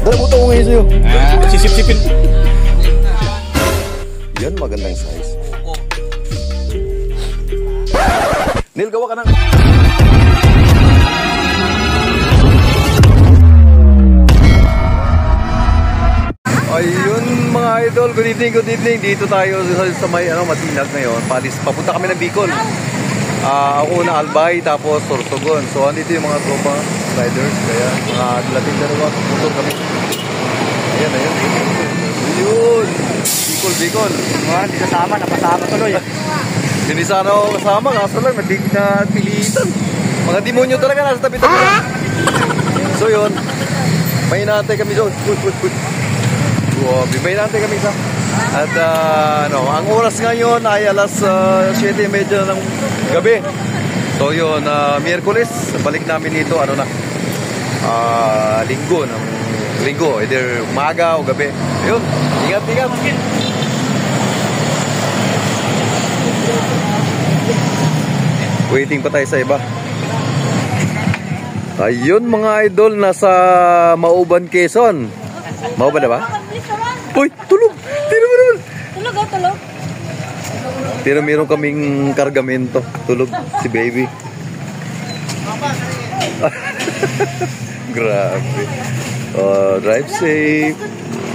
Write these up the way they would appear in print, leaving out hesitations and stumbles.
Nalabutan ko ngayon sa'yo. Sisip-sipin. Yan, magandang size. Neil, gawa ka ng... Ayun mga idol, good evening, good evening. Dito tayo sa may Matinag ngayon. Papunta kami ng Bicol. Ako na Albay, tapos Sorsogon. So andito yung mga tropa riders. Kaya mga lating dalawa, motor kami. Ayan, ayan. Ayun. Bicol, Bicol. Hindi kasama, napasama tuloy. Hindi sana ako kasama, kaso lang napilitan. Mga demonyo talaga nasa tabi-tabi. So yun, may inaantay kami doon. May inaantay kami isa. At ang oras ngayon ay alas 7:30 ng gabi. So yun, Miyerkules, balik namin dito, Linggo, either umaga o gabi. Yun, ingat. Waiting pa tayo sa iba. Ayun mga idol, nasa Mauban, Quezon. Mauban na ba? Uy, tulog! Tira mo naman! Tulog. Tira, meron kaming kargamento. Tulog si baby. Grabe. Drive safe.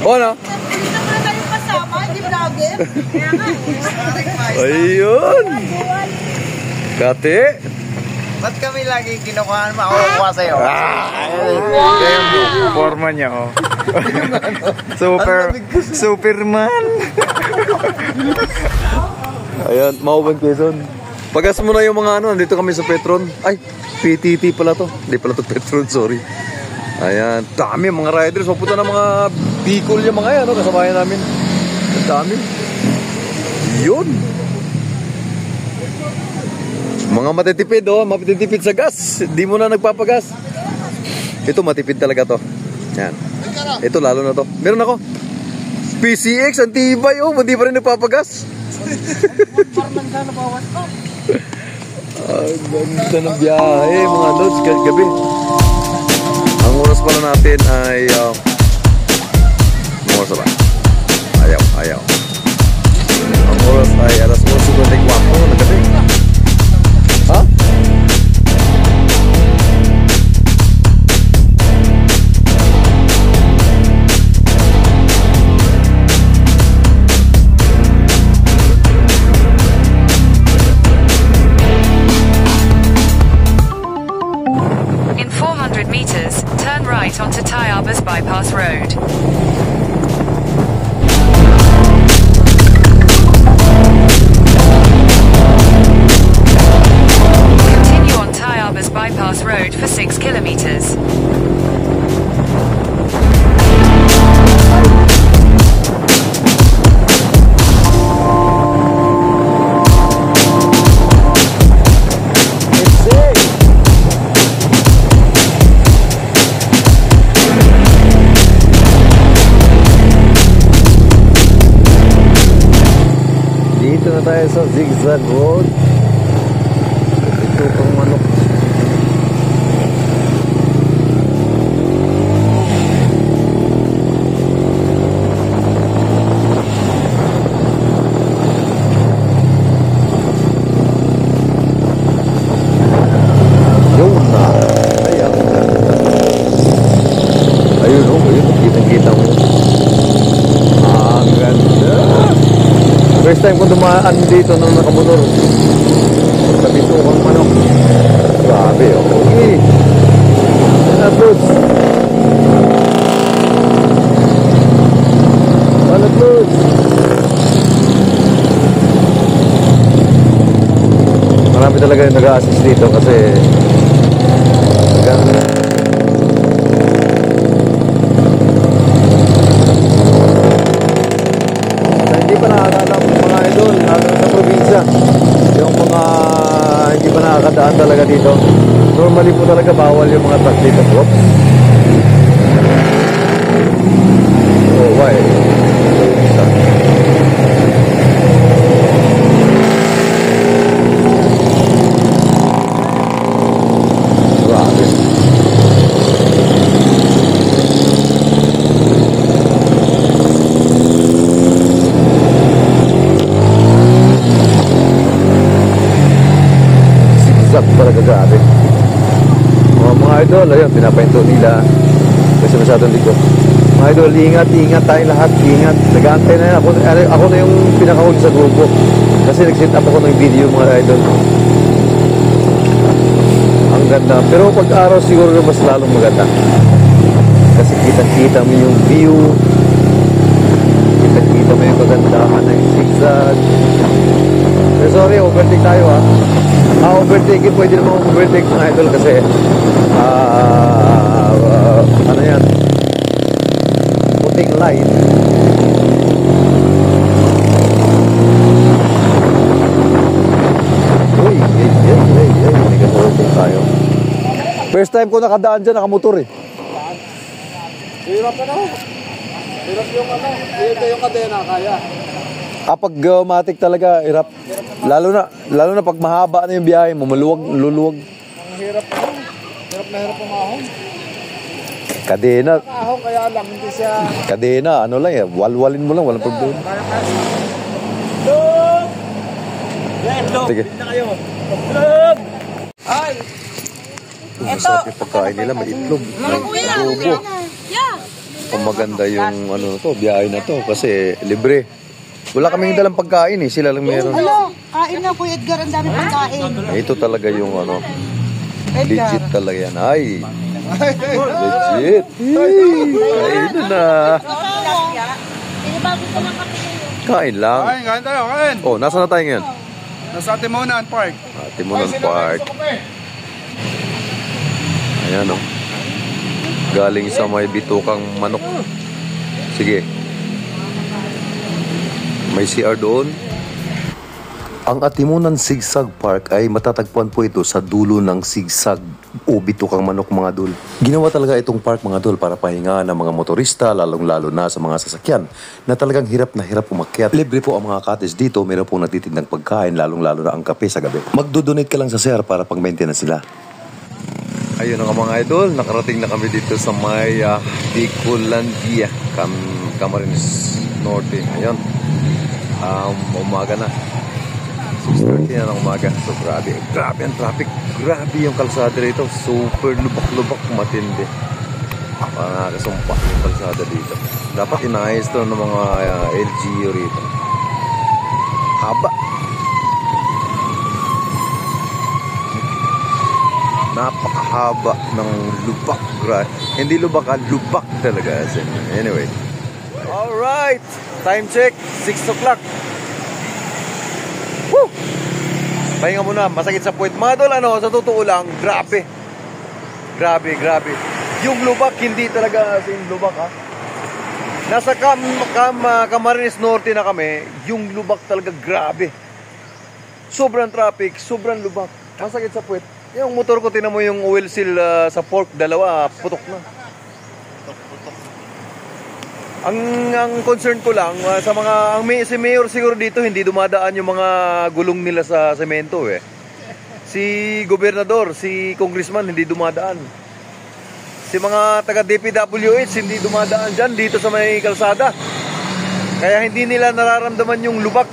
Ano? Hindi naman tayo kasama, hindi vlogger. Kaya nga. Ayun! Kate! Ba't kami lagi kinukuhaan makukuha sa'yo? Wow! Forma niya, oh. Superman. Ayan, Mauban, Quezon. Pagas mo na yung mga nandito kami sa Petron. Ay, PTT pala to. Hindi pala to Petron, sorry. Ayan, dami mga riders. Papunta ng mga Bicol yung mga yan, kasabayan namin. Ang dami. Yun. Mga matitipid sa gas. Di mo na nagpapagas. Ito matipid talaga to. Yan. Ito lalo na to. Meron ako. PCX, ang tibay. Hindi pa rin nagpapagas. Ang ganda ng biyahe, mga lods. Gabi. Ang oras pala natin ay... Ang oras ba? Ayaw. Ang oras ay alas 8:24 na gabi. Ha? In 400 meters, turn right onto Tayabas Bypass Road. Bypass Road for 6 kilometers. Dito na tayo sa Zigzag Road. Ito pang manok. First time ko dumaan dito nung nakamotor. Sa Bitukang manok. Grabe, okay. Palatos. Marami talaga yung nag-a-assist dito kasi hindi pa nakakaalam mga idol sa probinsya, yung mga hindi pa nakakadaan talaga dito. Normally po talaga bawal yung mga truck dito. Oops. Oh, why? Grabe. idol, ayun, pinapahinto nila. Kasi masyadong likod. Mga idol, ingat tayong lahat, ingat. Nag-aantay na yan. Ako na yung pinakahuli sa grupo. Kasi nag-set up ako ng video, mga idol. Ang ganda. Pero pag araw siguro mas lalong maganda. Kasi kitang-kita mo yung view. Kitang-kita mo yung kagandahan ng zigzag. Pero sorry, overtake tayo ha. Overtake, pwede naman overtake mga idol kasi ano yan, puting light. Uy, may katulong tayo. First time ko nakadaan dyan, nakamotor eh. Hirap na. Hirap yung ito yung kadena, kaya. Kapag matic talaga, hirap. Lalo na pag mahaba na yung biyahe mo, luluwag. Ang hirap na. Hirap ang ahon. Kadena. Ahon kaya lang, hindi siya... Kadena, ano lang eh, walwalin mo lang, walang problema. Log! Yan, Log. Sige. Hindi na kayo. Log! Ay! Masarap yung pagkain nila, may itlog. May adobo. Yeah. Kung maganda yung ano na to, biyahe na to, kasi libre. Wala kaming dalang pagkain eh, sila lang meron. Hello, kain na Kuya Edgar, ang dami pagkain. Ito talaga yung ano, legit talaga yan. Ay, legit. Kain na. Kain lang. Kain tayo, kain! Oh, nasa na tayo ngayon? Nasa Timonan Park. Timonan Park. Ayan o. Galing sa may bitukang manok. Sige. May CR doon. Ang Atimunan Sigsag Park ay matatagpuan po ito sa dulo ng sigsag o bitukang manok mga dul. Ginawa talaga itong park mga dul para pahinga ng mga motorista, lalong-lalo na sa mga sasakyan na talagang hirap na hirap umakyat. Libre po ang mga cottage dito, meron pong nagtitindang pagkain, lalong-lalo na ang kape sa gabi. Magdodonate ka lang sa CR para pag-maintenance sila. Ayun nga mga idol, nakarating na kami dito sa may Bicolandia, Camarines Norte. Ayun. Umaga na 6:30 na ng umaga. So grabe ang traffic, grabe yung kalsada rito, super lubak-lubak, matindi. Nakakasumpa yung kalsada dito. Dapat inaayos to ng mga LGU rito. Haba, napakahaba ng lubak. Hindi lubak, lubak talaga. Anyway, alright, time check, 6 o'clock. Woo! Pahinga muna, masakit sa puwet. Mga dol, ano, sa totoo lang, grabe. Grabe. Yung lubak, hindi talaga yung lubak, ha. Nasa Camarines Norte na kami, yung lubak talaga grabe. Sobrang traffic, sobrang lubak. Masakit sa puwet. Yung motor ko, tinan mo yung oil seal sa fork, dalawa, putok na. Ang concern ko lang sa mga si Mayor siguro dito hindi dumadaan yung mga gulong nila sa semento eh. Si gobernador, si congressman hindi dumadaan. Si mga taga DPWH hindi dumadaan diyan dito sa may kalsada. Kaya hindi nila nararamdaman yung lubak.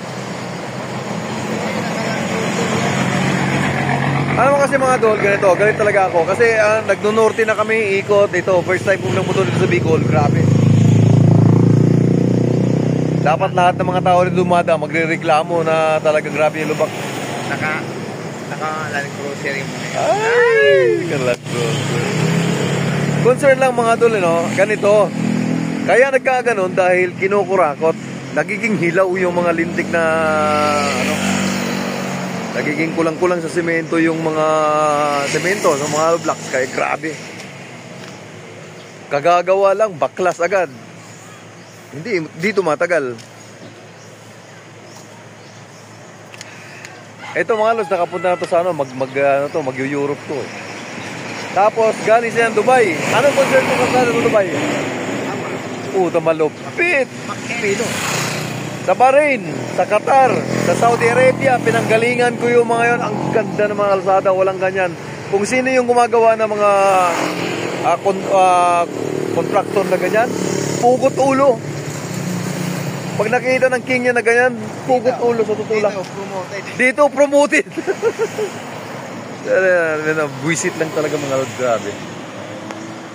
Ano kasi mga dol, ganito talaga ako kasi nagno-norte na kami ikot dito. First time kong nagmotor dito sa Bicol, grabe. Dapat lahat ng mga tao rin dumada, magre-reklamo na talaga grabe yung lubak. Naka-land grocery mo. Ay, land grocery. Concern lang mga dol, no? Ganito. Kaya nagkaganon dahil kinukurakot. Nagiging hilaw yung mga lintik na, ano, nagiging kulang-kulang sa semento yung mga semento, sa mga blocks. Kaya grabe. Kagagawa lang, baklas agad. Hindi tumatagal. Ito mga los, nakapunta na to sa ano, mag-Europe to. Tapos galing siya ng Dubai. Anong concern mo sa Dubai? Malupit. Sa Bahrain, sa Qatar, sa Saudi Arabia, pinanggalingan ko yung mga yon. Ang ganda ng mga kalsada, walang ganyan. Kung sino yung gumagawa ng mga contractor na ganyan, pugot ulo. Pag nakita ng king niya na ganyan, pugot ulo sa tutulak. Dito promoted. Buisit lang talaga mga lord, grabe.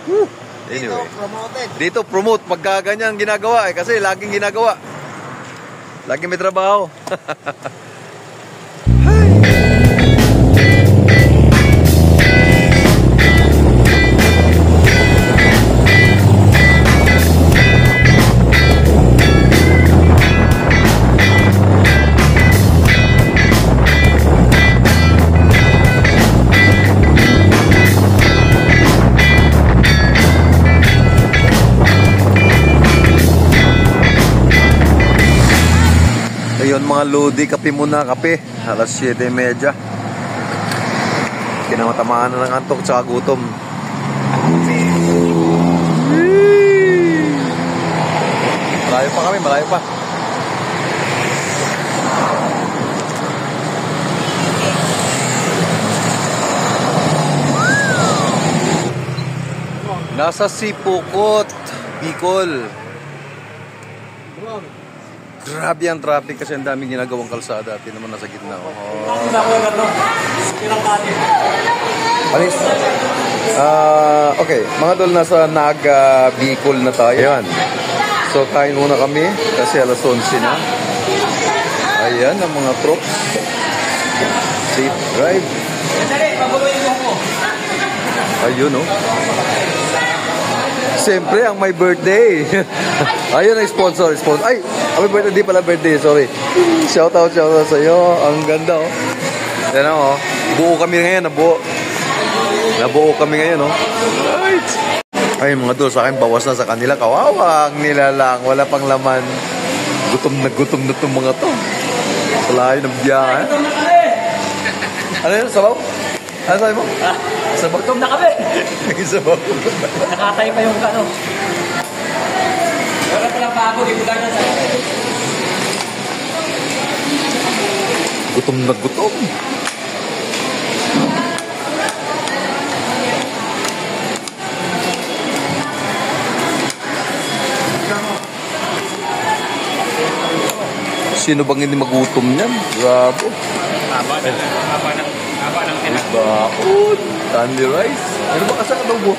Anyway. Dito, promoted. Dito promote pagka ganyan ginagawa kasi laging ginagawa. Laging may trabaho. Ayun mga lodi, kape muna, kape. Alas 7:30. Kinamatamaan na ng antok tsaka gutom. Malayo pa kami, malayo pa. Nasa Sipukot, Bicol. Grabe ang traffic kasi ang daming ginagawang kalsada. Ito naman nasa gitna. Alis. Okay, mga tol, nasa Naga, Bicol na tayo. Ayan. So, kain muna kami kasi alas 11 na. Ayan, ang mga trucks. Safe drive. Ayun, oh. Siyempre, ang my birthday. Ayun ang sponsor. Ay, ang birthday, di pala birthday, sorry. Shout out sa iyo. Ang ganda, oh. Yan, oh. Buo kami ngayon, nabuo kami ngayon, oh. Right. Ay, mga tol, sa akin, bawas na sa kanila. Kawawang nila lang. Wala pang laman. Gutom na itong mga to. Salahin ng biyahe. Ano yun, sabaw? Ano sabi mo? Sabaw? Gutom na kami. Sabaw. Nakatay pa yung ano. Wala palang bago, di ko lang sa Gutom na gutom. Sino bang hindi magutom niyan? Grabe. haba ng Bakit? Tandy rice. Ano ba kasang adobo?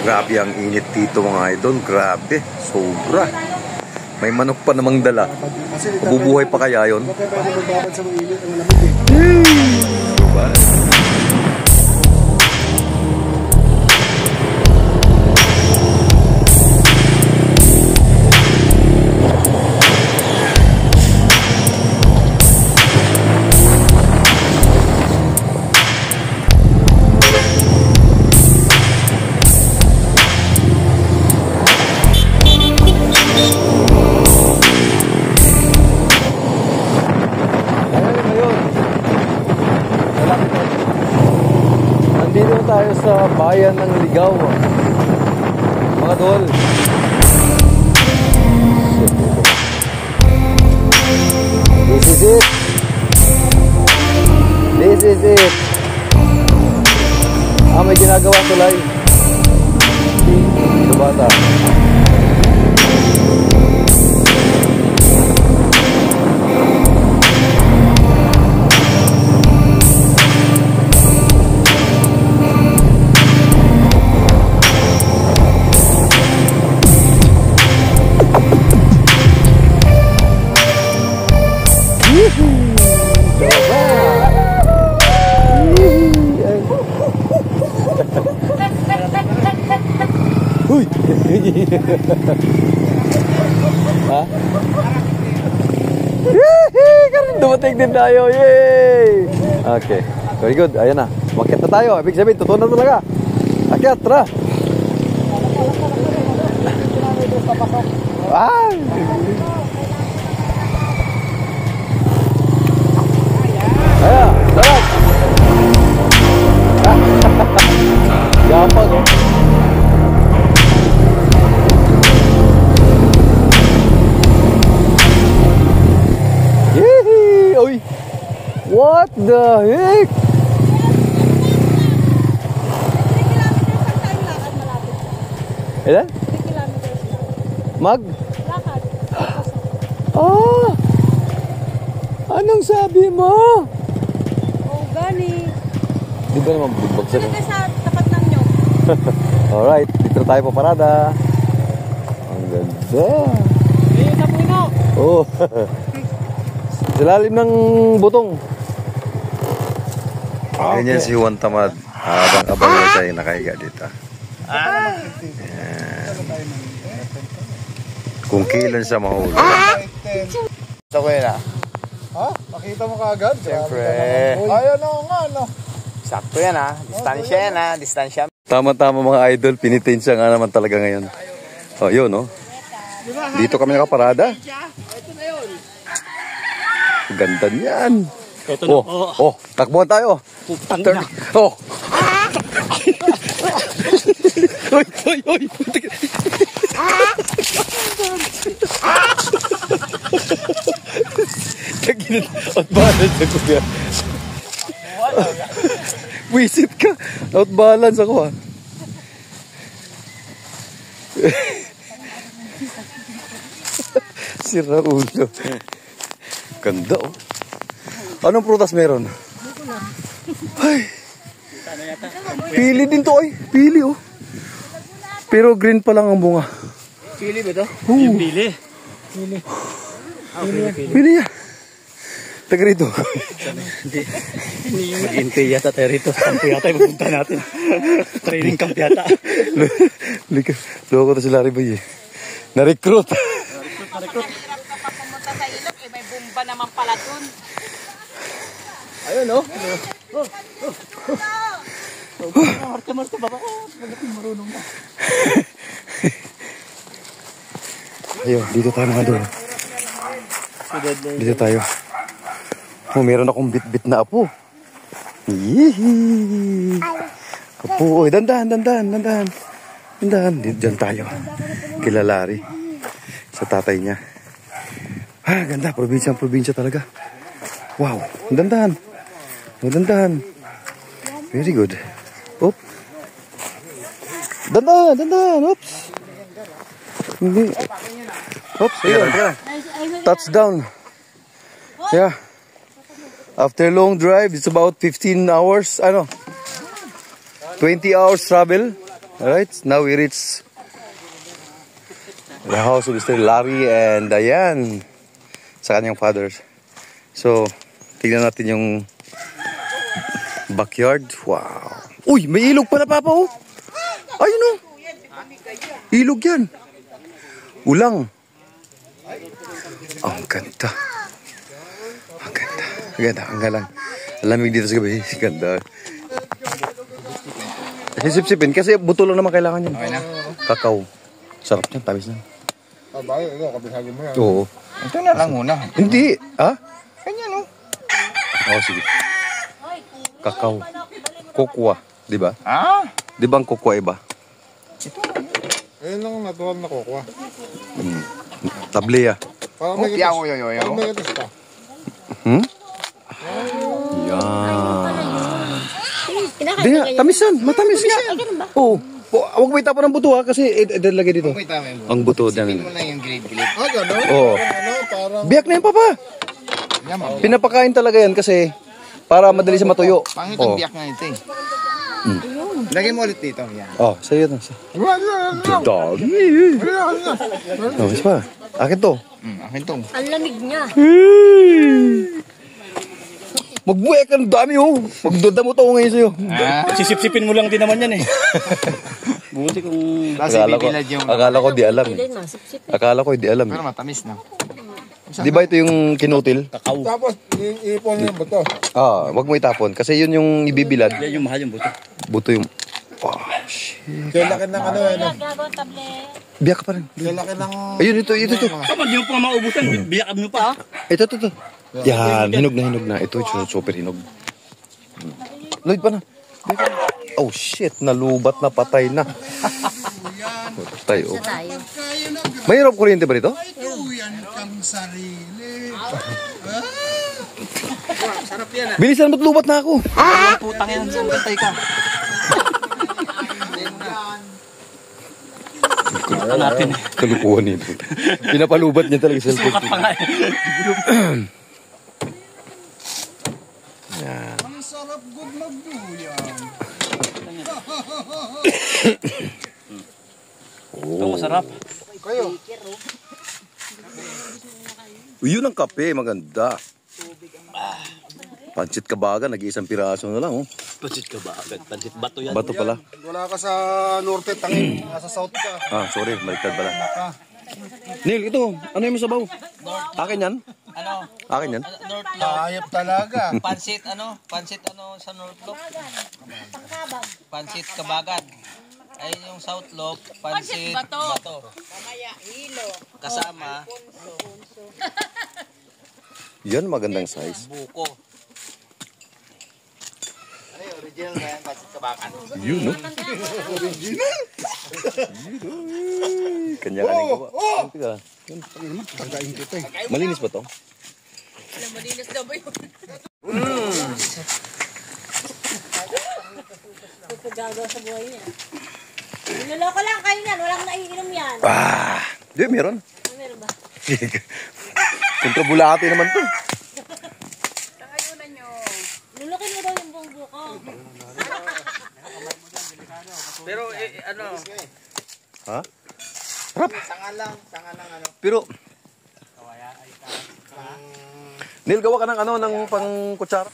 Grabe ang init dito mga idol. Grabe. Sobra. May manok pa namang dala. Mabubuhay pa kaya yun? Diba? Nandito tayo sa bayan ng Ligaw, mga tol. This is it. This is it. May ginagawa tulay. Ito bata. Huy! Ha? Karoon dumating din tayo. Yay! Okay. Very good. Ayan na. Makiat na tayo. Ibig sabihin, totoo na talaga. Akyat, tara. Ay! Ayan, darat. Gapag, oh. Yee! Oy! What the heck? 3 kilometers ang time lakad malapit. Ilan? 3 kilometers lang. Mag? Lakad. Ah! Anong sabi mo? Oh, gani. Di ba naman bugbagsak? Sino sa tapat ng nyo? Alright, dito tayo paparada. Ang ganda. Oh. Sa lalim ng butong. Ganyan si Juan Tamad. Habang-abang na siya yung nakahiga dito. Ayan. Kung kailan siya mahuli. Ito ko yun ah. Ha? Makita mo kaagad? Siyempre. Ayan o nga, no? Sakto yan ah. Distansya yan ah. Distansya. Tama-tama mga idol, pinitin siya nga naman talaga ngayon. Oh, yun, no? Dito kami nakaparada. Ganda niyan. Ito Oh, oh, takbuhan tayo. Putang na. Oh. Oy, oy, oy. Taginan. Outbalance ako ba? Wisit ka. Outbalance ako ha. Sira ulo. Ganda oh. Anong prutas meron? Ay. Pili din to ay. Pili oh. Pero green pa lang ang bunga. Pili ba ito? Yung pili. Pili yan. Taga rito. Mag-intay yata tayo rito. Kampo yata yung pupunta natin. Training camp yata. Loko to si Larry Boy eh. Na-recruit. Mahirap ka pa pumunta sa ilog, eh, may bumba naman pala dun. Ayun oh. Marka-marka ba ako? Marunong na. Ayun, dito tayo mga doon. Dito tayo. Oh, meron akong bit-bit na apo. Yee! Apo, oy, dandan. Diyan tayo. Kila Larry. Sa tatay niya. Ah, ganda. Probinsya talaga. Wow. Dandan. Very good. Oop. Dandan. Oops. Hindi. Oops. Ayun. Touchdown. Yeah. After long drive, it's about 15 hours. 20 hours travel. Alright. Now we reach the house of Mr. Larry and Diane sa kanyang fathers. So, tignan natin yung backyard. Wow. Uy, may ilog pala, Papa, oh. Ayun, oh. Ilog yan. Ulang. Ang ganda. Ang galang. Lamig dito sa gabi. Ganda. Sip-sipin kasi buto lang naman kailangan yun. Kakao. Sarap niyan, tamis na. Bakit ikaw, kabisagin mo yan. Oo. Ito na lang muna. Hindi. Ha? Kanya no. Oo, sige. Kakao. Kokwa. Di ba? Ah? Di ba ang kokwa iba? Ayun lang ang natural na kukuha. Tableya. Parang may Yaw. Parang may gatas ka. Hmm? Yan. Di nga, tamis yan. Matamis nga. Oo. Huwag mo itapon ng buto ha, kasi lagay dito. Wait, tama mo. Ang buto dyan. Sipin mo lang yung grade. Ah, gano'n? Oo. Parang... Biyak na yan, Papa. Pinapakain talaga yan kasi para madali siya matuyo. Pangit ang biyak nga ito eh. Lagay mo ulit dito. Yan. Oh, sa'yo na. Dami. Oh, isa pa. Akin to. Akin to. Ang lamig niya. Magbuhay ka ng dami oh. Magdodamo to ngayon sa'yo. Sisip-sipin mo lang din naman yan eh. Buti kung... Kasi bibilad yung... Akala ko di alam eh. Akala ko di alam Pero eh. matamis na. Di ba ito yung kinutil? Kakao. Tapos, iipon yung buto. Ah, wag mo itapon kasi yun yung ibibilad. Yan yung mahal yung buto. Buto yung... Wow, shit. Kaya laki ng ano yan. Gagawin table. Biyak ka pa rin. Kaya laki ng... Ayun, ito. Kapag di mo pa maubusan, biyak mo pa. Ito. Yan, hinog na. Ito, super hinog. Lloyd pa na. Oh shit, nalubat na, patay na. Patay, oh. Mayroong kuryente ba dito? Tuyan kang sarili. Sarap yan ah. Bilisan mo't lubat na ako. Putang yan. Bantay ka. Ito natin eh. Kalukuhan nito. Pinapalubat niya talaga sa cellphone. Sukat pa nga eh. Yan. Ang sarap good magduyan. Ito masarap. Kayo. Yun ang kape, maganda. Pansit kabagan, nag-iisang piraso na lang. Oh. Pansit ka ba? Pansit bato yan. Bato pala. Wala ka sa norte, tangin. Nasa south ka. Ah, sorry, baliktad pala. Neil, ito. Ano yung masabaw? Akin yan? Ano? Akin yan? North Lock. Hayop talaga. Pansit ano sa North Lock? Pansit Kabagan. Ay yung South Lock, pansit bato. Kasama Yan, magandang size. buko. Ano yung original na yan? Pansit kabakan. Yun, no? Kanya-kanya gawa. Teka. Tagain kita eh. Malinis ba to? Malinis daw ba yun? Pagkagawa sa buhay niya. Niloloko lang kayo yan. Walang naiinom yan. Ah! Di, meron. Ah, meron ba? Kontrabulate naman to. Ayunan nyo. Lulukin mo daw yung buong buko. Pero ano? Ha? Tanga lang ano. Pero, Neil, gawa ka ng ano, ng pang kutsara.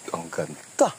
Ang ganda.